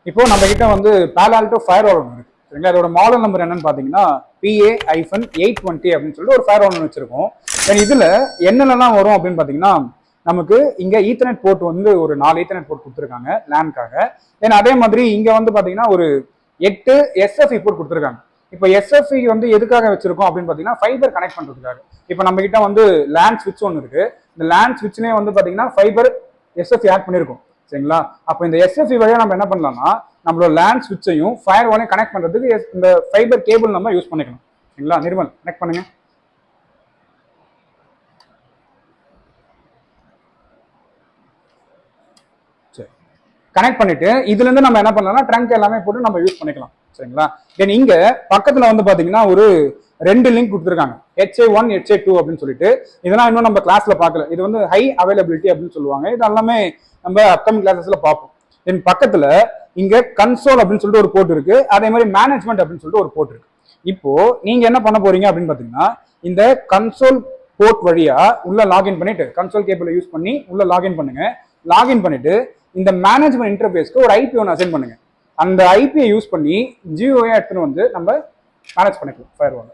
இப்போ நம்ம கிட்ட வந்து Palo Alto ஃபயர்வால் ஒன்று இருக்கு சரிங்களா. இதோட மாடல் நம்பர் என்னன்னு பாத்தீங்கன்னா PA-820 அப்படின்னு சொல்லிட்டு ஒரு ஃபயர்வால் ஒன்று வச்சிருக்கோம். இதுல என்னென்னலாம் வரும் அப்படின்னு பாத்தீங்கன்னா நமக்கு இங்க ஈத்தர்நெட் போர்ட் வந்து ஒரு 4 ஈத்தர்நெட் போர்ட் கொடுத்துருக்காங்க லேன்காக. ஏன்னா அதே மாதிரி இங்க வந்து பாத்தீங்கன்னா ஒரு 8 SFI போர்ட் கொடுத்துருக்காங்க. இப்போ SFI வந்து எதுக்காக வச்சிருக்கோம் அப்படின்னு பாத்தீங்கன்னா ஃபைபர் கனெக்ட் பண்றதுக்காக. இப்போ நம்ம கிட்ட வந்து லேன் ஸ்விட்ச் ஒன்று இருக்கு. இந்த லேன் ஸ்விட்ச்லயே வந்து பாத்தீங்கன்னா ஃபைபர் SFI ஆட் பண்ணிருக்கோம் சரிங்களா. அப்போ இந்த SFI வழியா நம்ம என்ன பண்ணலாம்னா நம்மளோட லேன் ஸ்விட்சையும் ஃபயர் வாலையும் கனெக்ட் பண்றதுக்கு இந்த ஃபைபர் கேபிள் நம்ம யூஸ் பண்ணிக்கலாம் சரிங்களா. நிர்மல் கனெக்ட் பண்ணுங்க. சரி கனெக்ட் பண்ணிட்டு இதுல இருந்து நம்ம என்ன பண்ணலாம்னா ட்ரங்க் எல்லாமே போட்டு நம்ம யூஸ் பண்ணிக்கலாம் சரிங்களா. தென் இங்க பக்கத்துல வந்து பாத்தீங்கன்னா ஒரு 2 லிங்க் கொடுத்துருக்காங்க HA1 HA2 அப்படின்னு சொல்லிட்டு. இதெல்லாம் இன்னும் நம்ம கிளாஸ்ல பார்க்கல. இது வந்து ஹை அவைலபிலிட்டி அப்படின்னு சொல்லுவாங்க. இது எல்லாமே நம்ம அப்கமிங் கிளாஸஸ்ல பார்ப்போம். தென் பக்கத்துல இங்க கன்சோல் அப்படின்னு சொல்லிட்டு ஒரு போர்ட் இருக்கு. அதே மாதிரி மேனேஜ்மெண்ட் அப்படின்னு சொல்லிட்டு ஒரு போர்ட் இருக்கு. இப்போ நீங்க என்ன பண்ண போறீங்க அப்படின்னு பாத்தீங்கன்னா இந்த கன்சோல் போர்ட் வழியா உள்ள லாகின் பண்ணிட்டு கன்சோல் கேபிளை யூஸ் பண்ணி உள்ள லாகின் பண்ணுங்க. லாகின் பண்ணிட்டு இந்த மேனேஜ்மெண்ட் இன்டர்ஃபேஸ்க்கு ஒரு ஐபி ஒன்று அசைன் பண்ணுங்க. அந்த ஐபியை யூஸ் பண்ணி ஜியோயை எடுத்துன்னு வந்து நம்ம மேனேஜ் பண்ணிக்கலாம் ஃபயர்வாலை.